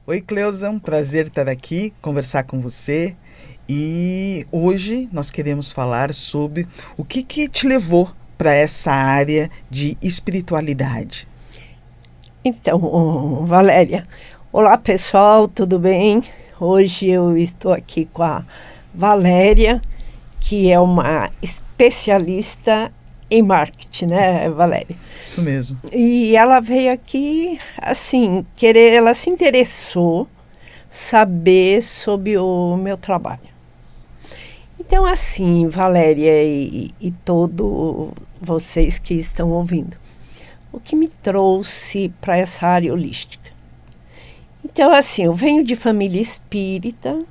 Oi, Cleusa, um prazer estar aqui, conversar com você. E hoje nós queremos falar sobre o que te levou para essa área de espiritualidade. Então, Valéria, olá pessoal, tudo bem? Hoje eu estou aqui com a Valéria, que é uma especialista em marketing, né, Valéria? Isso mesmo. E ela veio aqui, assim, ela se interessou saber sobre o meu trabalho. Então, assim, Valéria e todos vocês que estão ouvindo, o que me trouxe para essa área holística? Então, assim, eu venho de família espírita,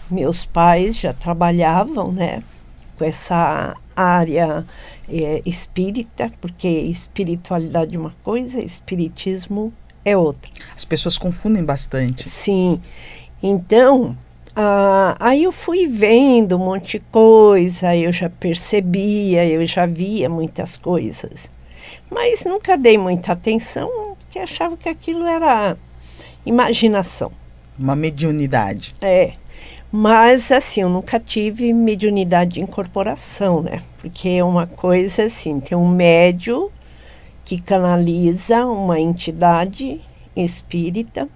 meus pais já trabalhavam, né, com essa área espírita, porque espiritualidade é uma coisa, espiritismo é outra. As pessoas confundem bastante. Sim, então, aí eu fui vendo um monte de coisa, eu já percebia, eu já via muitas coisas. Mas nunca dei muita atenção, porque achava que aquilo era imaginação. Uma mediunidade. Mas assim, eu nunca tive mediunidade de incorporação, né? Porque é uma coisa assim, tem um médium que canaliza uma entidade espírita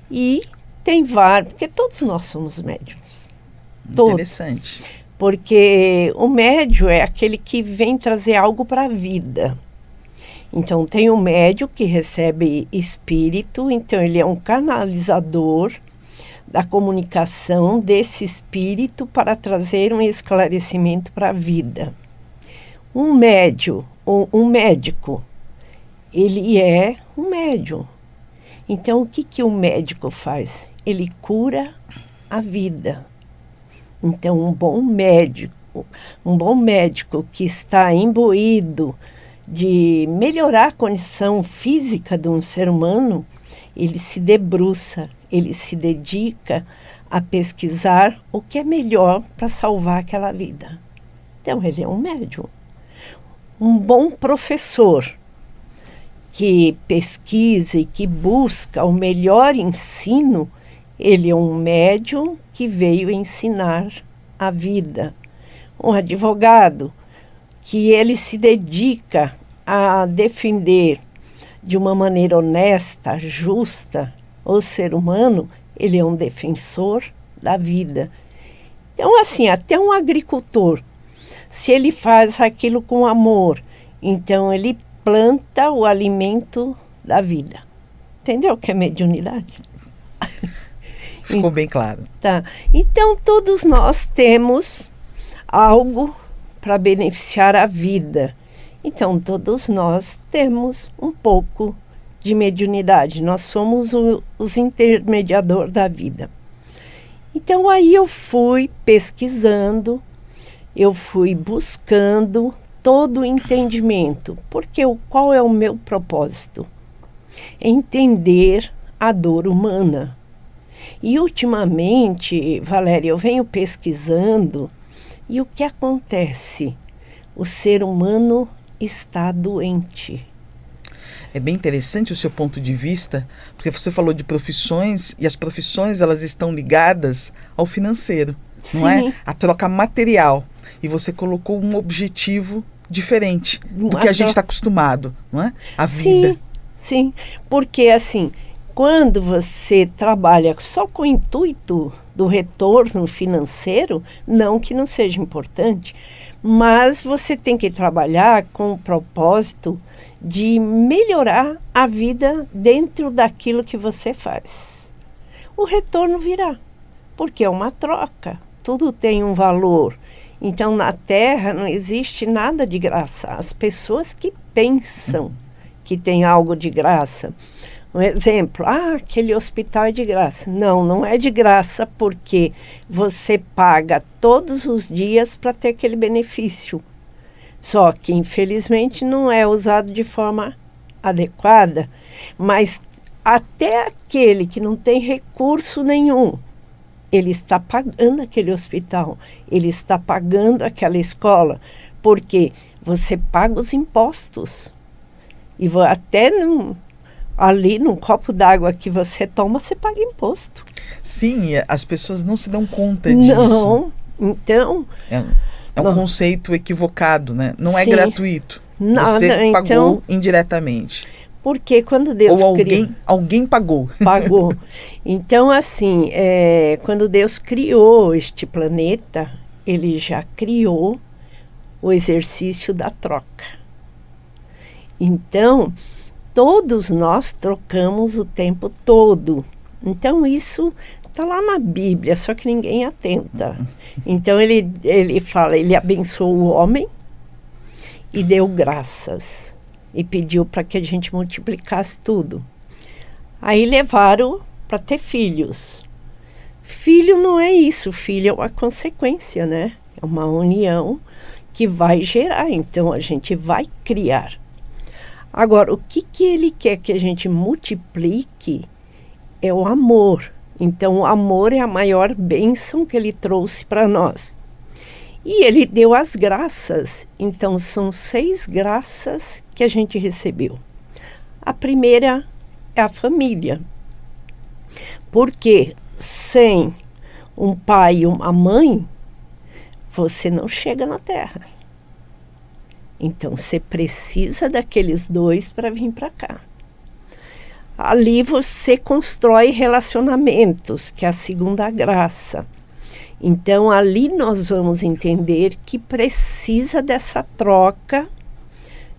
e tem vários, porque todos nós somos médiums. Todos. Interessante. Porque o médium é aquele que vem trazer algo para a vida. Então, tem um médium que recebe espírito, então ele é um canalizador da comunicação desse espírito para trazer um esclarecimento para a vida. Um médium, um médico, ele é um médium. Então, o que o médico faz? Ele cura a vida. Então, um bom médico que está imbuído de melhorar a condição física de um ser humano, ele se debruça, ele se dedica a pesquisar o que é melhor para salvar aquela vida. Então, ele é um médium. Um bom professor que pesquisa e que busca o melhor ensino, ele é um médium que veio ensinar a vida. Um advogado que ele se dedica a defender de uma maneira honesta, justa, o ser humano, ele é um defensor da vida. Então, assim, até um agricultor, se ele faz aquilo com amor, então ele planta o alimento da vida. Entendeu o que é mediunidade? Ficou bem claro. Tá. Então, todos nós temos algo para beneficiar a vida. Então, todos nós temos um pouco de mediunidade. Nós somos os intermediadores da vida. Então, aí eu fui pesquisando, eu fui buscando todo o entendimento. Porque qual é o meu propósito? Entender a dor humana. E, ultimamente, Valéria, eu venho pesquisando. E o que acontece? O ser humano está doente. É bem interessante o seu ponto de vista, porque você falou de profissões e as profissões elas estão ligadas ao financeiro, não é? A troca material. E você colocou um objetivo diferente do que a gente está acostumado, não é? A vida. Sim, porque assim, quando você trabalha só com o intuito do retorno financeiro, não que não seja importante, mas você tem que trabalhar com o propósito de melhorar a vida dentro daquilo que você faz. O retorno virá, porque é uma troca, tudo tem um valor. Então, na Terra não existe nada de graça. As pessoas que pensam que tem algo de graça. Um exemplo, aquele hospital é de graça. Não, não é de graça porque você paga todos os dias para ter aquele benefício. Só que, infelizmente, não é usado de forma adequada. Mas até aquele que não tem recurso nenhum, ele está pagando aquele hospital, ele está pagando aquela escola, porque você paga os impostos. E até ali num copo d'água que você toma, você paga imposto. Sim, as pessoas não se dão conta disso. Não, então... É um conceito equivocado, né? Não é sim, gratuito. nada, Você pagou então, indiretamente. Porque quando Deus Ou criou... alguém pagou. Pagou. Então, assim, quando Deus criou este planeta, ele já criou o exercício da troca. Então, todos nós trocamos o tempo todo. Então, isso está lá na Bíblia, só que ninguém atenta. Então, ele fala, ele abençoou o homem e deu graças. E pediu para que a gente multiplicasse tudo. Aí levaram para ter filhos. Filho não é isso, filho é uma consequência, né? É uma união que vai gerar, então a gente vai criar. Agora, o que ele quer que a gente multiplique é o amor. Então, o amor é a maior bênção que ele trouxe para nós. E ele deu as graças. Então, são 6 graças que a gente recebeu. A primeira é a família. Porque sem um pai e uma mãe, você não chega na Terra. Então, você precisa daqueles 2 para vir para cá. Ali você constrói relacionamentos, que é a segunda graça. Então, ali nós vamos entender que precisa dessa troca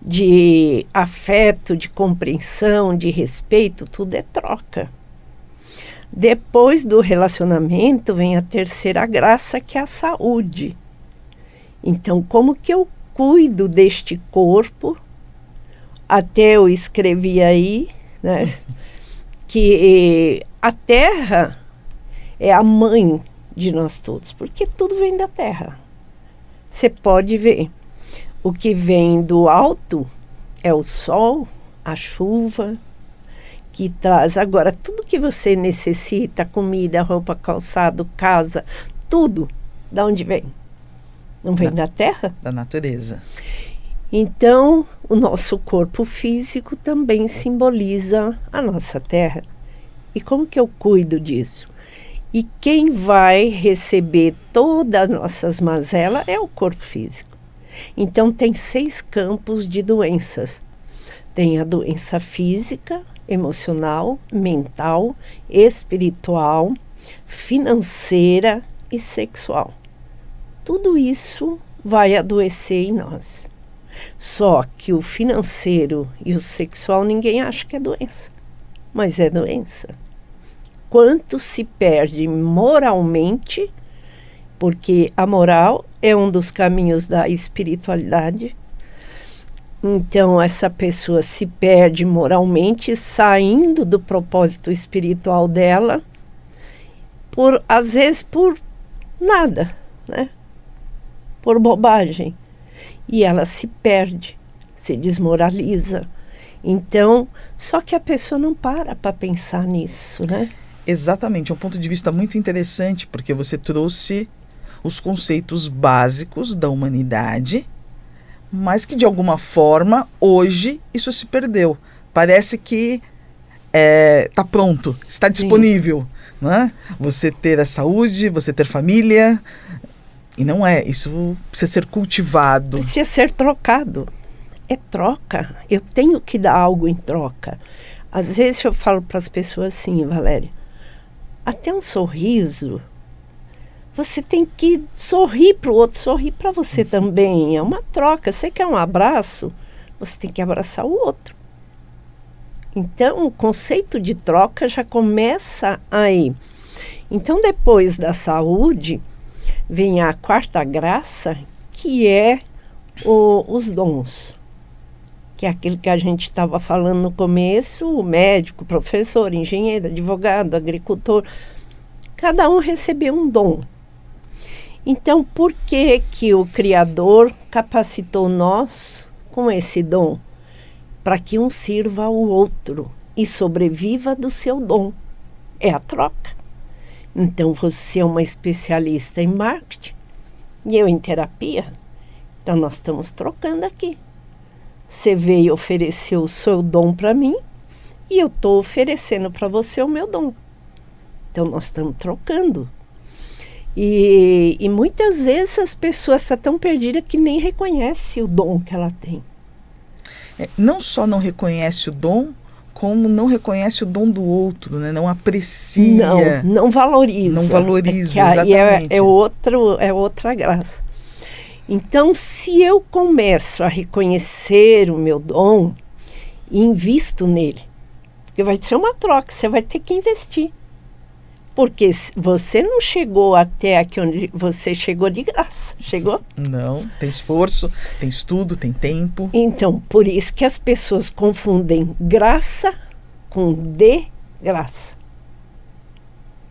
de afeto, de compreensão, de respeito, tudo é troca. Depois do relacionamento vem a terceira graça, que é a saúde. Então, como que eu cuido deste corpo? Até eu escrevi aí, né, que a Terra é a mãe de nós todos, porque tudo vem da terra. Você pode ver, o que vem do alto é o sol, a chuva, que traz agora tudo que você necessita, comida, roupa, calçado, casa, tudo, da onde vem? Não vem da terra? Da natureza. Então, o nosso corpo físico também simboliza a nossa terra. E como que eu cuido disso? E quem vai receber todas as nossas mazelas é o corpo físico. Então, tem 6 campos de doenças. Tem a doença física, emocional, mental, espiritual, financeira e sexual. Tudo isso vai adoecer em nós. Só que o financeiro e o sexual ninguém acha que é doença, mas é doença. Quanto se perde moralmente, porque a moral é um dos caminhos da espiritualidade. Então, essa pessoa se perde moralmente, saindo do propósito espiritual dela, às vezes por nada, né? Por bobagem. E ela se perde, se desmoraliza. Então, só que a pessoa não para pensar nisso, né? Exatamente, é um ponto de vista muito interessante, porque você trouxe os conceitos básicos da humanidade, mas que de alguma forma, hoje, isso se perdeu. Parece que está pronto, está disponível, né? Você ter a saúde, você ter família, e não é, isso precisa ser cultivado. Precisa ser trocado, é troca, eu tenho que dar algo em troca. Às vezes eu falo para as pessoas assim, Valéria, até um sorriso, você tem que sorrir para o outro, sorrir para você também. É uma troca. Você quer um abraço, você tem que abraçar o outro. Então, o conceito de troca já começa aí. Então, depois da saúde, vem a quarta graça, que é os dons. Que é aquele que a gente estava falando no começo, o médico, professor, engenheiro, advogado, agricultor. Cada um recebeu um dom. Então, por que o Criador capacitou nós com esse dom? Para que um sirva ao outro e sobreviva do seu dom. É a troca. Então, você é uma especialista em marketing e eu em terapia. Então, nós estamos trocando aqui. Você veio oferecer o seu dom para mim, e eu estou oferecendo para você o meu dom. Então, nós estamos trocando. E muitas vezes as pessoas estão tão perdidas que nem reconhecem o dom que ela tem. Não só não reconhece o dom, como não reconhece o dom do outro, né? Não aprecia. Não valoriza. Não valoriza, exatamente. É outra graça. Então, se eu começo a reconhecer o meu dom e invisto nele, porque vai ser uma troca, você vai ter que investir. Porque você não chegou até aqui onde você chegou de graça. Chegou? Não, tem esforço, tem estudo, tem tempo. Então, por isso que as pessoas confundem graça com de graça.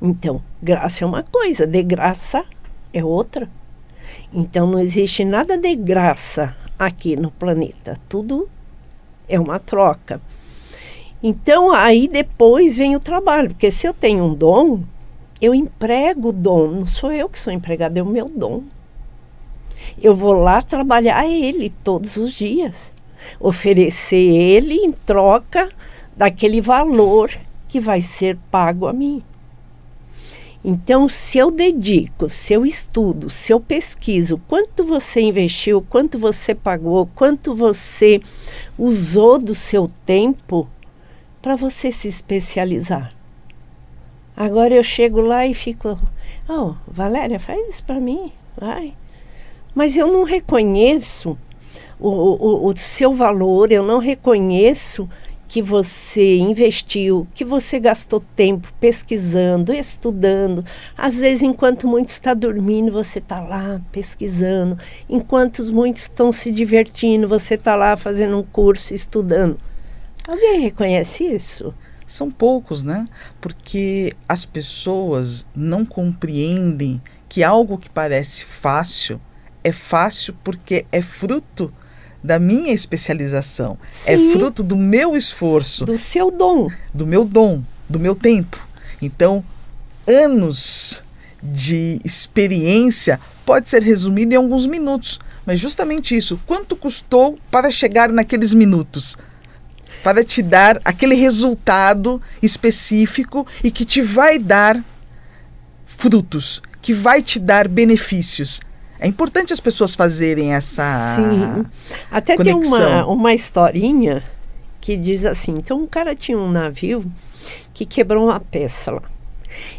Então, graça é uma coisa, de graça é outra. Então, não existe nada de graça aqui no planeta. Tudo é uma troca. Então, aí depois vem o trabalho. Porque se eu tenho um dom, eu emprego o dom. Não sou eu que sou empregada, é o meu dom. Eu vou lá trabalhar ele todos os dias. Oferecer ele em troca daquele valor que vai ser pago a mim. Então, se eu dedico, se eu estudo, se eu pesquiso, quanto você investiu, quanto você pagou, quanto você usou do seu tempo para você se especializar. Agora eu chego lá e fico, Valéria, faz isso para mim, vai. Mas eu não reconheço o seu valor, eu não reconheço que você investiu, que você gastou tempo pesquisando, estudando. Às vezes, enquanto muitos estão dormindo, você está lá pesquisando. Enquanto muitos estão se divertindo, você está lá fazendo um curso, estudando. Alguém reconhece isso? São poucos, né? Porque as pessoas não compreendem que algo que parece fácil é fácil porque é fruto da minha especialização. Sim. É fruto do meu esforço. Do seu dom. Do meu dom, do meu tempo. Então, anos de experiência pode ser resumido em alguns minutos. Mas justamente isso, quanto custou para chegar naqueles minutos? Para te dar aquele resultado específico e que te vai dar frutos, que vai te dar benefícios. É importante as pessoas fazerem essa Sim. Até conexão. Tem uma historinha que diz assim, então um cara tinha um navio que quebrou uma peça lá.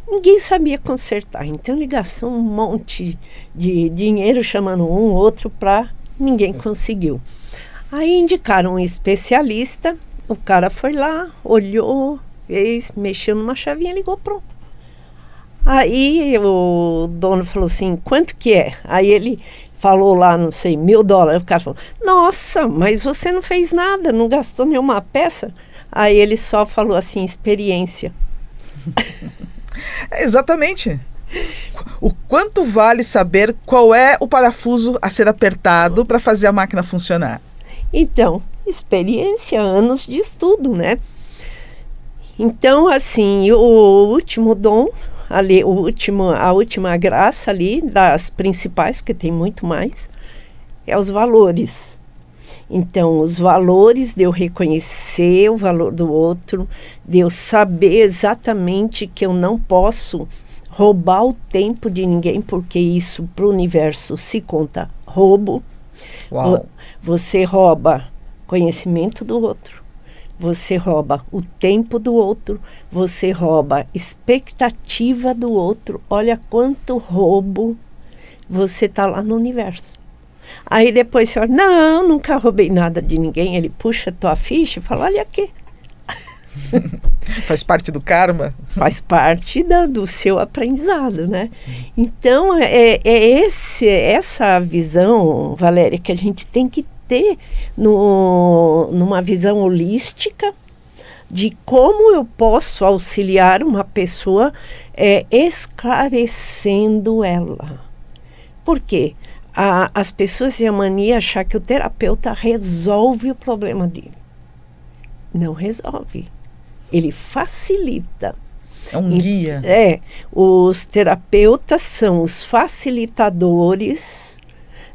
Ninguém sabia consertar, então ele gastou um monte de dinheiro chamando um outro para ninguém conseguiu. Aí indicaram um especialista, o cara foi lá, olhou, fez, mexeu numa chavinha, ligou, pronto. Aí o dono falou assim, quanto que é? Aí ele falou lá, não sei, $1.000. O cara falou, nossa, mas você não fez nada, não gastou nenhuma peça? Aí ele só falou assim, experiência. Exatamente. O quanto vale saber qual é o parafuso a ser apertado para fazer a máquina funcionar? Então, experiência, anos de estudo, né? Então, assim, o último dom, ali, a última graça ali, das principais, porque tem muito mais, é os valores. Então, os valores de eu reconhecer o valor do outro, de eu saber exatamente que eu não posso roubar o tempo de ninguém, porque isso para o universo se conta roubo. Uau. Você rouba conhecimento do outro, você rouba o tempo do outro, você rouba expectativa do outro. Olha quanto roubo você está lá no universo. Aí depois você fala, não, nunca roubei nada de ninguém. Ele puxa a tua ficha e fala, olha aqui. Faz parte do karma? Faz parte do seu aprendizado, né? Então, essa visão, Valéria, que a gente tem que ter numa visão holística de como eu posso auxiliar uma pessoa esclarecendo ela. Por quê? As pessoas têm a mania de achar que o terapeuta resolve o problema dele. Não resolve. Ele facilita. É um guia. Os terapeutas são os facilitadores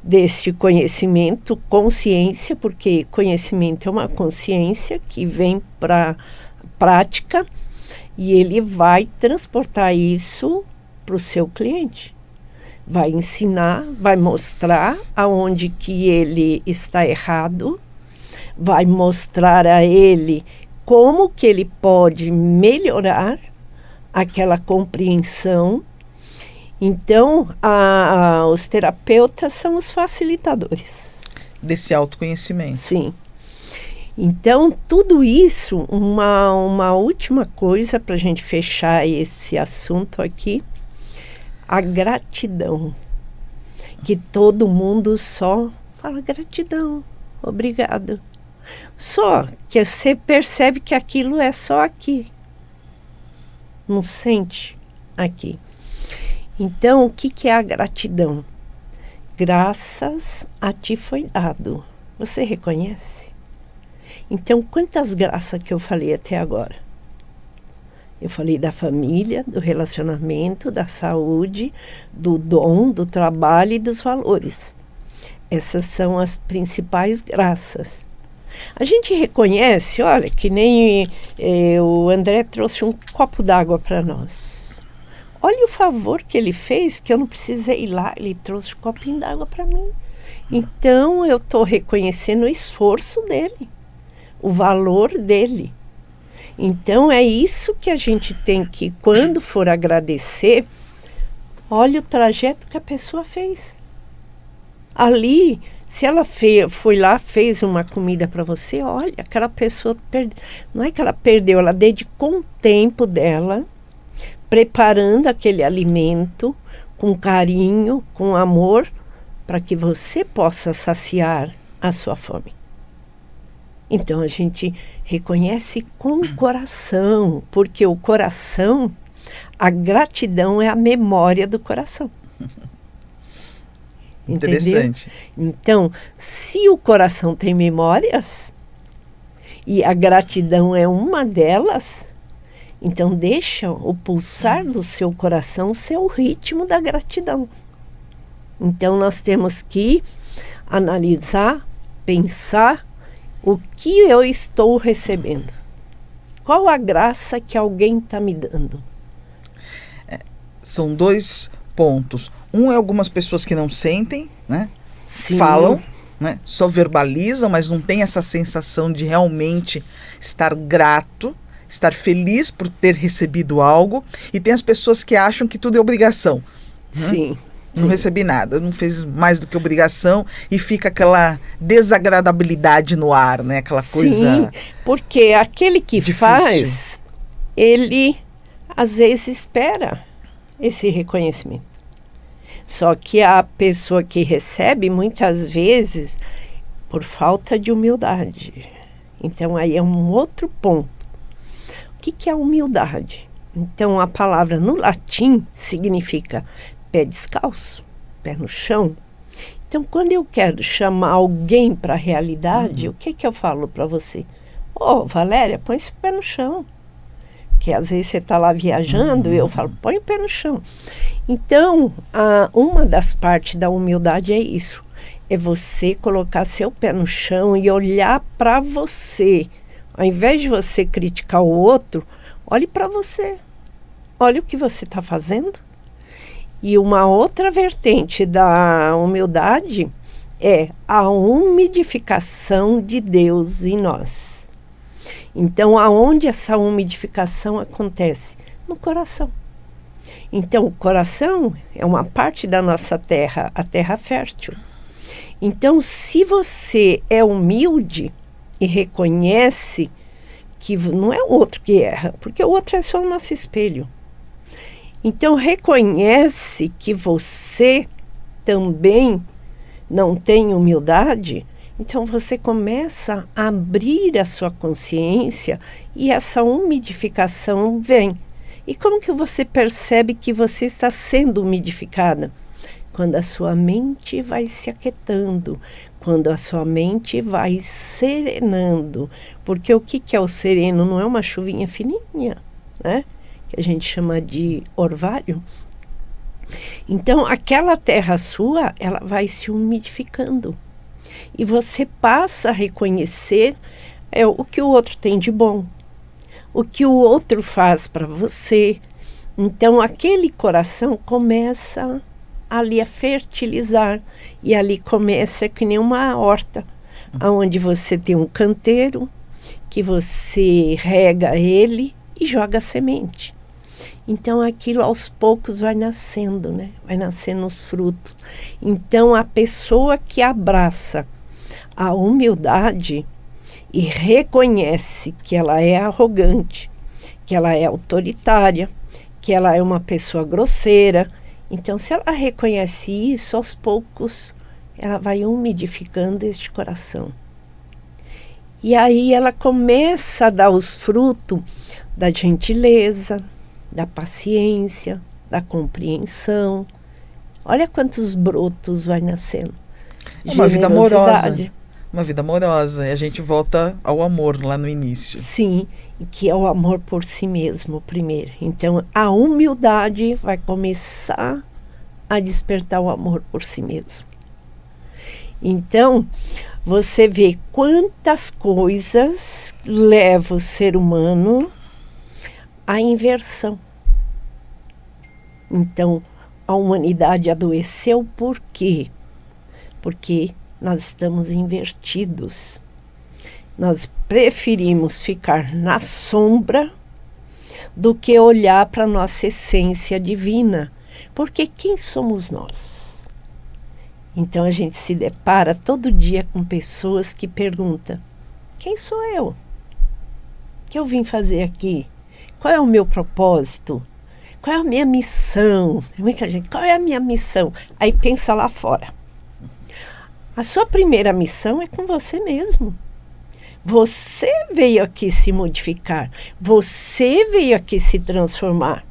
deste conhecimento, consciência, porque conhecimento é uma consciência que vem para prática e ele vai transportar isso para o seu cliente. Vai ensinar, vai mostrar aonde que ele está errado, vai mostrar a ele como que ele pode melhorar aquela compreensão. Então, os terapeutas são os facilitadores. Desse autoconhecimento. Sim. Então, tudo isso, uma última coisa para a gente fechar esse assunto aqui, a gratidão. Que todo mundo só fala gratidão, obrigado. Só que você percebe que aquilo é só aqui. Não sente aqui. Então, o que é a gratidão? Graças a ti foi dado. Você reconhece? Então, quantas graças que eu falei até agora? Eu falei da família, do relacionamento, da saúde, do dom, do trabalho e dos valores. Essas são as principais graças. A gente reconhece, olha, que nem o André trouxe um copo d'água para nós. Olha o favor que ele fez, que eu não precisei ir lá, ele trouxe um copinho d'água para mim. Então, eu estou reconhecendo o esforço dele, o valor dele. Então, é isso que a gente tem que, quando for agradecer, olha o trajeto que a pessoa fez. Ali, se ela foi lá, fez uma comida para você, olha, aquela pessoa, não é que ela perdeu, ela dedicou um tempo dela, preparando aquele alimento com carinho, com amor, para que você possa saciar a sua fome. Então, a gente reconhece com o coração, porque o coração, a gratidão é a memória do coração. Interessante. Entendeu? Então, se o coração tem memórias, e a gratidão é uma delas, então deixa o pulsar do seu coração ser o ritmo da gratidão. Então, nós temos que analisar, pensar, o que eu estou recebendo? Qual a graça que alguém está me dando? São dois pontos. Um é algumas pessoas que não sentem, né? Sim. Falam, né? Só verbalizam, mas não tem essa sensação de realmente estar grato, estar feliz por ter recebido algo. E tem as pessoas que acham que tudo é obrigação. Né? Sim. Não recebi nada, não fez mais do que obrigação e fica aquela desagradabilidade no ar, né? Aquela coisa. Sim, porque aquele que difícil. faz, ele às vezes espera esse reconhecimento. Só que a pessoa que recebe, muitas vezes, por falta de humildade. Então, aí é um outro ponto. O que é humildade? Então, a palavra no latim significa pé descalço, pé no chão. Então, quando eu quero chamar alguém para a realidade, o que eu falo para você? Valéria, põe esse pé no chão. Porque às vezes você está lá viajando e eu falo, põe o pé no chão. Então, uma das partes da humildade é isso. É você colocar seu pé no chão e olhar para você. Ao invés de você criticar o outro, olhe para você. Olha o que você está fazendo. E uma outra vertente da humildade é a umidificação de Deus em nós. Então, aonde essa umidificação acontece? No coração. Então, o coração é uma parte da nossa terra, a terra fértil. Então, se você é humilde e reconhece que não é o outro que erra, porque o outro é só o nosso espelho. Então, reconhece que você também não tem humildade, então você começa a abrir a sua consciência e essa umidificação vem. E como que você percebe que você está sendo umidificada? Quando a sua mente vai se aquietando, quando a sua mente vai serenando. Porque o que é o sereno? Não é uma chuvinha fininha, né? Que a gente chama de orvalho. Então, aquela terra sua, ela vai se umidificando. E você passa a reconhecer o que o outro tem de bom. o que o outro faz para você. Então, aquele coração começa ali a fertilizar, e ali começa que nem uma horta, onde você tem um canteiro, que você rega ele e joga a semente. Então, aquilo aos poucos vai nascendo, né? Vai nascendo os frutos. Então, a pessoa que abraça a humildade e reconhece que ela é arrogante, que ela é autoritária, que ela é uma pessoa grosseira. Então, se ela reconhece isso, aos poucos, ela vai umidificando este coração. E aí ela começa a dar os frutos da gentileza, da paciência, da compreensão. Olha quantos brotos vai nascendo. Uma vida amorosa. Uma vida amorosa. E a gente volta ao amor lá no início. Sim, que é o amor por si mesmo primeiro. Então, a humildade vai começar a despertar o amor por si mesmo. Então, você vê quantas coisas levam o ser humano à inversão. Então, a humanidade adoeceu por quê? Porque nós estamos invertidos. Nós preferimos ficar na sombra do que olhar para a nossa essência divina. Porque quem somos nós? Então a gente se depara todo dia com pessoas que perguntam: quem sou eu? O que eu vim fazer aqui? Qual é o meu propósito? Qual é a minha missão? Muita gente, qual é a minha missão? Aí pensa lá fora. A sua primeira missão é com você mesmo. Você veio aqui se modificar. Você veio aqui se transformar.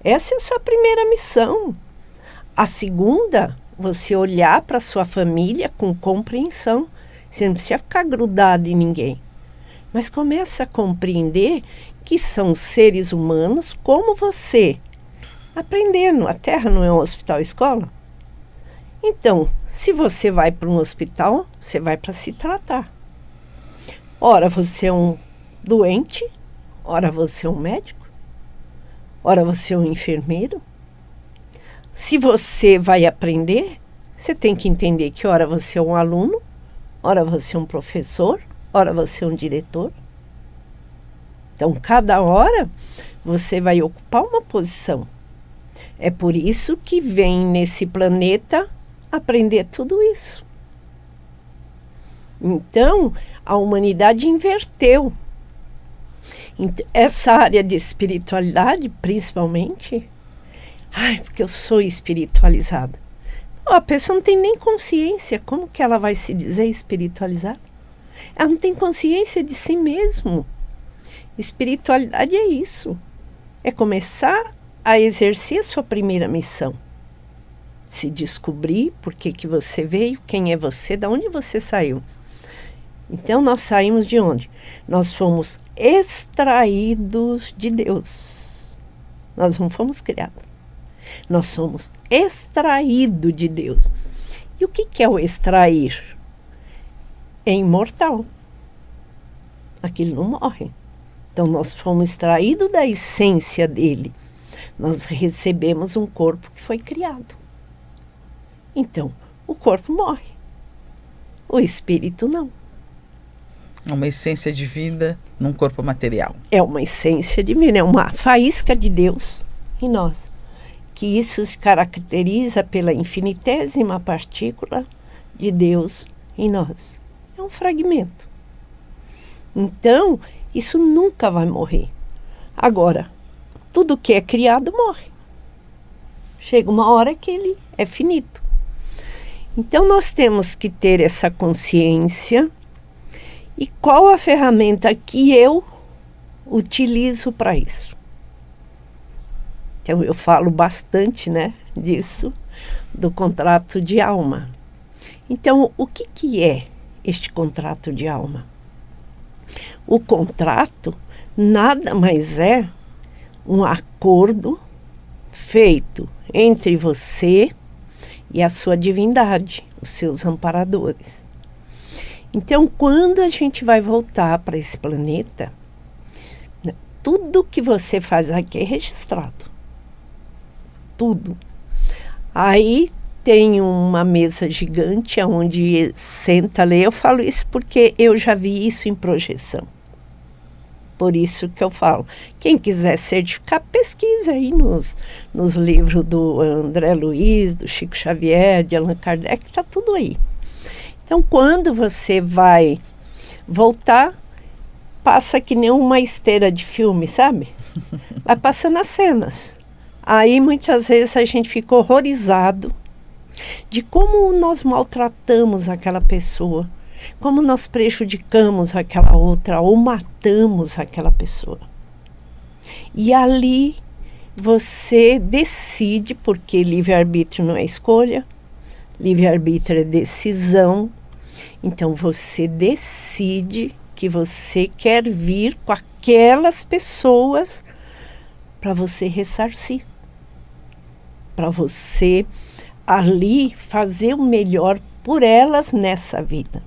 Essa é a sua primeira missão. A segunda, você olhar para a sua família com compreensão. Você não precisa ficar grudado em ninguém. Mas começa a compreender que são seres humanos como você. Aprendendo. A Terra não é um hospital-escola? Então, se você vai para um hospital, você vai para se tratar. Ora você é um doente, ora você é um médico, ora você é um enfermeiro. Se você vai aprender, você tem que entender que ora você é um aluno, ora você é um professor, ora você é um diretor. Então, cada hora você vai ocupar uma posição. É por isso que vem nesse planeta aprender tudo isso. Então, a humanidade inverteu. Essa área de espiritualidade, principalmente, porque eu sou espiritualizada. A pessoa não tem nem consciência. Como que ela vai se dizer espiritualizada? Ela não tem consciência de si mesmo. Espiritualidade é isso. É começar a exercer a sua primeira missão. Se descobrir por que você veio, quem é você, de onde você saiu. Então, nós saímos de onde? Nós fomos extraídos de Deus. Nós não fomos criados. Nós somos extraídos de Deus. E o que é o extrair? É imortal. Aquilo não morre. Então, nós fomos extraídos da essência dele. Nós recebemos um corpo que foi criado. Então, o corpo morre. O espírito não. É uma essência de vida num corpo material. É uma essência divina, é uma faísca de Deus em nós. Que isso se caracteriza pela infinitésima partícula de Deus em nós. É um fragmento. Então, isso nunca vai morrer. Agora, tudo que é criado morre. Chega uma hora que ele é finito. Então, nós temos que ter essa consciência. E qual a ferramenta que eu utilizo para isso? Então, eu falo bastante, né, disso, do contrato de alma. Então, o que é este contrato de alma? O contrato nada mais é um acordo feito entre você e a sua divindade, os seus amparadores. Então, quando a gente vai voltar para esse planeta, tudo que você faz aqui é registrado. Tudo. Aí tem uma mesa gigante onde senta ler. Eu falo isso porque eu já vi isso em projeção. Por isso que eu falo. Quem quiser certificar, pesquisa aí nos livros do André Luiz, do Chico Xavier, de Allan Kardec, está tudo aí. Então, quando você vai voltar, passa que nem uma esteira de filme, sabe? Vai passando as cenas. Aí, muitas vezes, a gente fica horrorizado de como nós maltratamos aquela pessoa, como nós prejudicamos aquela outra ou matamos aquela pessoa. E ali você decide, porque livre-arbítrio não é escolha, livre-arbítrio é decisão. Então você decide que você quer vir com aquelas pessoas para você ressarcir, para você ali fazer o melhor por elas nessa vida.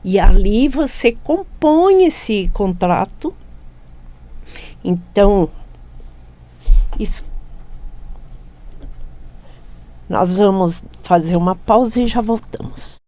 E ali você compõe esse contrato. Então, nós vamos fazer uma pausa e já voltamos.